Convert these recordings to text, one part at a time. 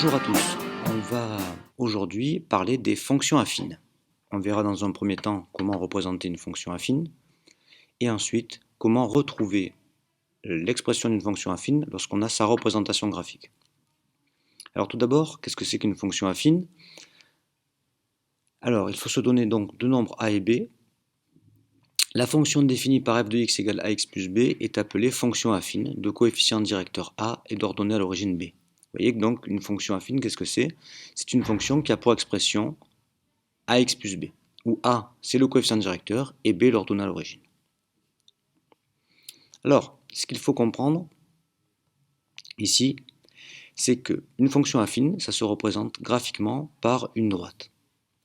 Bonjour à tous, on va aujourd'hui parler des fonctions affines. On verra dans un premier temps comment représenter une fonction affine et ensuite comment retrouver l'expression d'une fonction affine lorsqu'on a sa représentation graphique. Alors tout d'abord, qu'est-ce que c'est qu'une fonction affine? Alors il faut se donner donc deux nombres a et b. La fonction définie par f de x égale ax plus b est appelée fonction affine de coefficient directeur a et d'ordonnée à l'origine b. Vous voyez que donc une fonction affine, qu'est-ce que c'est? C'est une fonction qui a pour expression ax plus b, où a c'est le coefficient directeur et b l'ordonnée à l'origine. Alors, ce qu'il faut comprendre ici, c'est qu'une fonction affine, ça se représente graphiquement par une droite.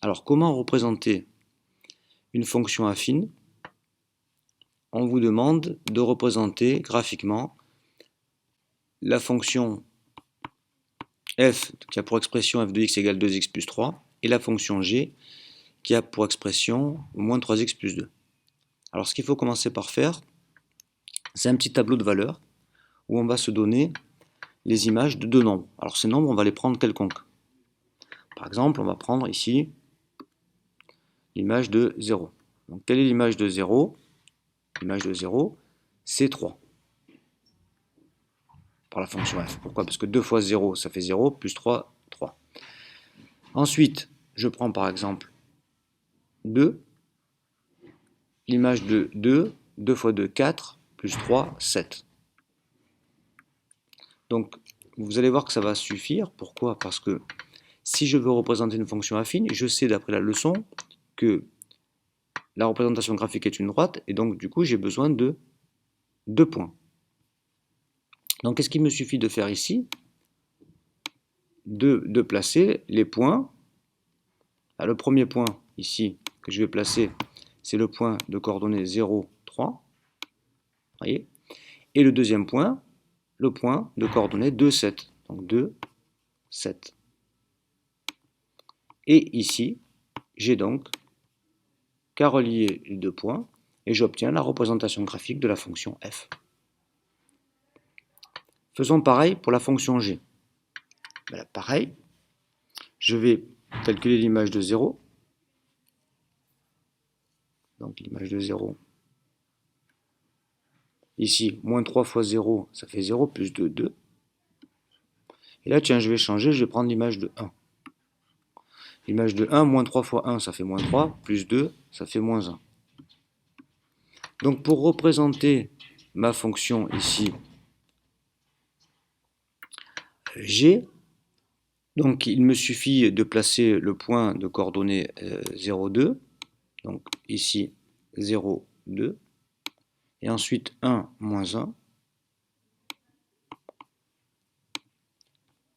Alors, comment représenter une fonction affine? On vous demande de représenter graphiquement la fonction f qui a pour expression f de x égale 2x plus 3 et la fonction g qui a pour expression moins 3x plus 2. Alors ce qu'il faut commencer par faire, c'est un petit tableau de valeurs où on va se donner les images de deux nombres. Alors ces nombres, on va les prendre quelconques. Par exemple, on va prendre ici l'image de 0. Donc quelle est l'image de 0? L'image de 0, c'est 3. Par la fonction f. Pourquoi? Parce que 2 fois 0, ça fait 0, plus 3, 3. Ensuite, je prends par exemple 2. L'image de 2, 2 fois 2, 4, plus 3, 7. Donc, vous allez voir que ça va suffire. Pourquoi? Parce que si je veux représenter une fonction affine, je sais d'après la leçon que la représentation graphique est une droite, et donc du coup j'ai besoin de deux points. Donc qu'est-ce qu'il me suffit de faire ici? De placer les points. Alors, le premier point ici que je vais placer, c'est le point de coordonnées 0, 3. Voyez? Et le deuxième point, le point de coordonnées 2, 7. Donc 2, 7. Et ici, j'ai donc qu'à relier les deux points et j'obtiens la représentation graphique de la fonction f. Faisons pareil pour la fonction g. Voilà, pareil, je vais calculer l'image de 0. Donc l'image de 0. Ici, moins 3 fois 0, ça fait 0, plus 2, 2. Et là, tiens, je vais changer, je vais prendre l'image de 1. L'image de 1, moins 3 fois 1, ça fait moins 3, plus 2, ça fait moins 1. Donc pour représenter ma fonction ici, g, donc il me suffit de placer le point de coordonnées 0, 2, donc ici 0, 2, et ensuite 1, moins 1.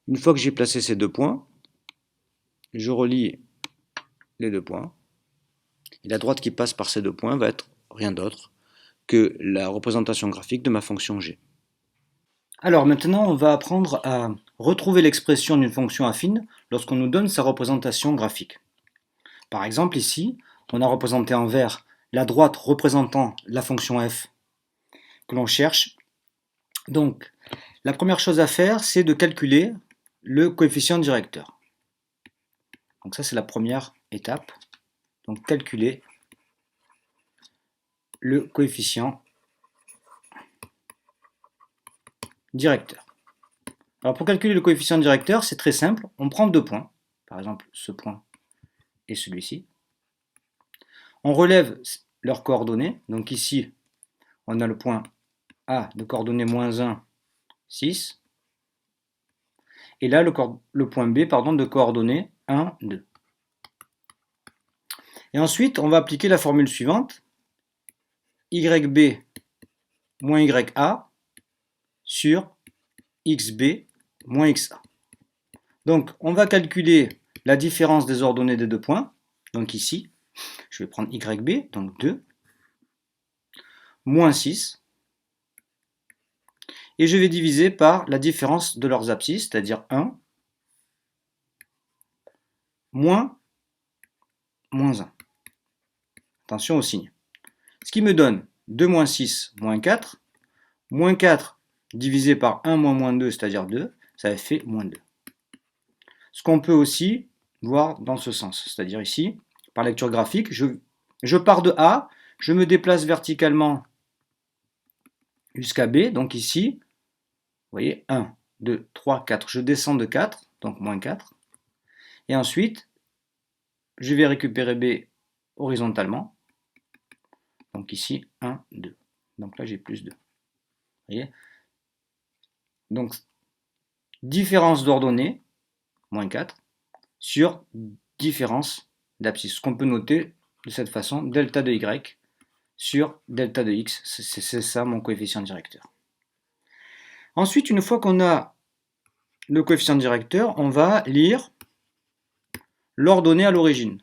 Une fois que j'ai placé ces deux points, je relie les deux points, et la droite qui passe par ces deux points va être rien d'autre que la représentation graphique de ma fonction g. Alors maintenant, on va apprendre à retrouver l'expression d'une fonction affine lorsqu'on nous donne sa représentation graphique. Par exemple, ici, on a représenté en vert la droite représentant la fonction f que l'on cherche. Donc, la première chose à faire, c'est de calculer le coefficient directeur. Donc ça, c'est la première étape. Donc, calculer le coefficient directeur. Alors, pour calculer le coefficient directeur, c'est très simple. On prend deux points, par exemple ce point et celui-ci. On relève leurs coordonnées. Donc ici, on a le point A de coordonnées moins 1, 6. Et là, le point B de coordonnées 1, 2. Et ensuite, on va appliquer la formule suivante. YB moins YA sur XB moins XA. Donc, on va calculer la différence des ordonnées des deux points. Donc ici, je vais prendre YB, donc 2, moins 6. Et je vais diviser par la différence de leurs abscisses, c'est-à-dire 1, moins 1. Attention au signe. Ce qui me donne 2 moins 6, moins 4. Moins 4 divisé par 1 moins moins 2, c'est-à-dire 2, ça fait moins 2. ce qu'on peut aussi voir dans ce sens. C'est-à-dire ici, par lecture graphique, je pars de A, je me déplace verticalement jusqu'à B, donc ici, vous voyez, 1, 2, 3, 4, je descends de 4, donc moins 4, et ensuite, je vais récupérer B horizontalement, donc ici, 1, 2. Donc là, j'ai plus 2. Vous voyez? Donc, différence d'ordonnées, moins 4, sur différence d'abscisse. Ce qu'on peut noter de cette façon, delta de y sur delta de x, c'est ça mon coefficient directeur. Ensuite, une fois qu'on a le coefficient directeur, on va lire l'ordonnée à l'origine.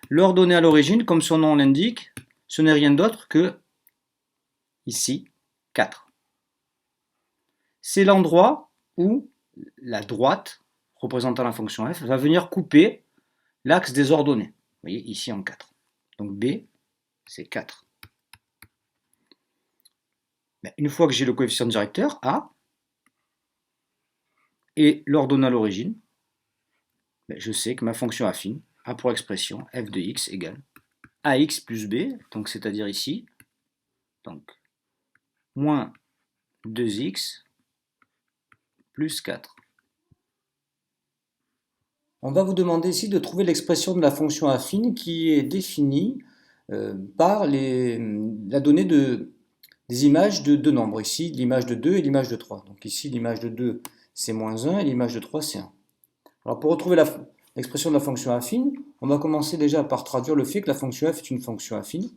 L'ordonnée à l'origine, comme son nom l'indique, ce n'est rien d'autre que, ici, 4. C'est l'endroit où la droite, représentant la fonction f, va venir couper l'axe des ordonnées. Vous voyez, ici en 4. Donc B, c'est 4. Une fois que j'ai le coefficient directeur, A, et l'ordonnée à l'origine, je sais que ma fonction affine a pour expression f de x égale ax plus b, donc c'est-à-dire ici, donc moins 2x plus 4. On va vous demander ici de trouver l'expression de la fonction affine qui est définie par la donnée des images de deux nombres. Ici, l'image de 2 et l'image de 3. Donc ici, l'image de 2, c'est moins 1 et l'image de 3, c'est 1. Alors pour retrouver l'expression de la fonction affine, on va commencer déjà par traduire le fait que la fonction f est une fonction affine.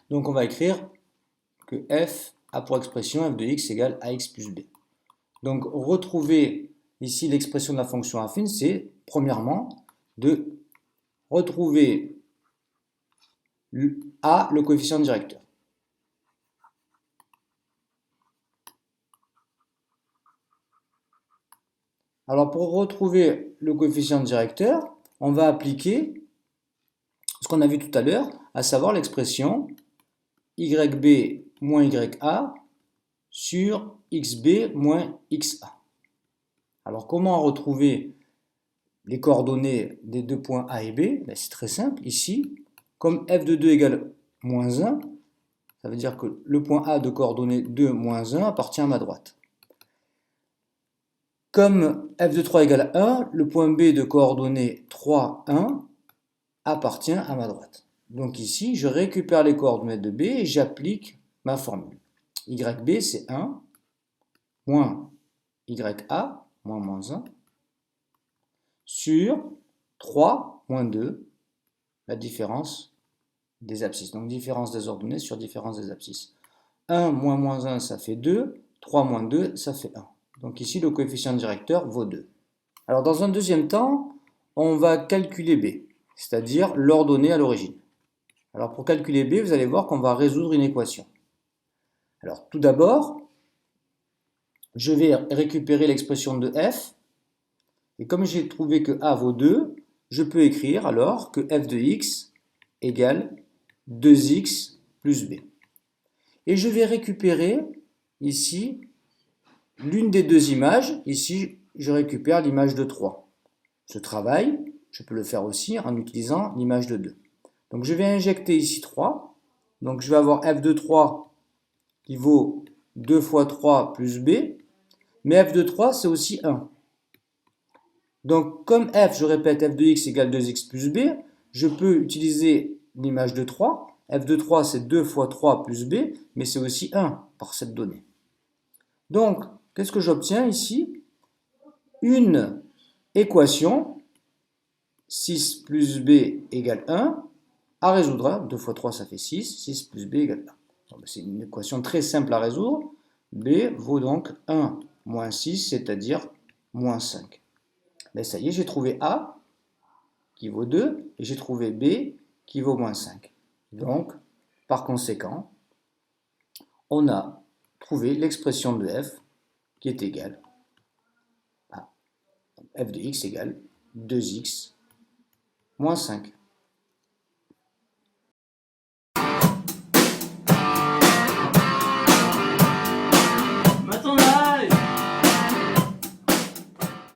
Donc on va écrire que f a pour expression f de x égale ax plus b. Donc retrouver ici l'expression de la fonction affine, c'est premièrement de retrouver A, le coefficient directeur. Alors pour retrouver le coefficient directeur, on va appliquer ce qu'on a vu tout à l'heure, à savoir l'expression yb moins ya sur xb moins xa. Alors comment retrouver les coordonnées des deux points A et B? C'est très simple. Ici, comme f de 2 égale moins 1, ça veut dire que le point A de coordonnées 2, moins 1 appartient à ma droite. Comme f de 3 égale 1, le point B de coordonnées 3, 1 appartient à ma droite. Donc ici, je récupère les coordonnées de B et j'applique ma formule. YB, c'est 1, moins YA, moins 1, sur 3, moins 2, la différence des abscisses. Donc différence des ordonnées sur différence des abscisses. 1 moins 1, ça fait 2. 3 moins 2, ça fait 1. Donc ici, le coefficient directeur vaut 2. Alors dans un deuxième temps, on va calculer B, c'est-à-dire l'ordonnée à l'origine. Alors pour calculer B, vous allez voir qu'on va résoudre une équation. Alors tout d'abord, je vais récupérer l'expression de f. Et comme j'ai trouvé que A vaut 2, je peux écrire alors que f de x égale 2x plus b. Et je vais récupérer ici l'une des deux images. Ici, je récupère l'image de 3. Ce travail, je peux le faire aussi en utilisant l'image de 2. Donc je vais injecter ici 3. Donc je vais avoir f de 3 qui vaut 2 fois 3 plus b. Mais f de 3, c'est aussi 1. Donc comme f, je répète, f de x égale 2x plus b, je peux utiliser l'image de 3. f de 3, c'est 2 fois 3 plus b, mais c'est aussi 1 par cette donnée. Donc, qu'est-ce que j'obtiens ici? Une équation, 6 plus b égale 1, à résoudre. 2 fois 3, ça fait 6. 6 plus b égale 1. C'est une équation très simple à résoudre. B vaut donc 1 moins 6, c'est-à-dire moins 5. Mais ça y est, j'ai trouvé A qui vaut 2 et j'ai trouvé B qui vaut moins 5. Donc, par conséquent, on a trouvé l'expression de f qui est égale à f de x égale 2x moins 5.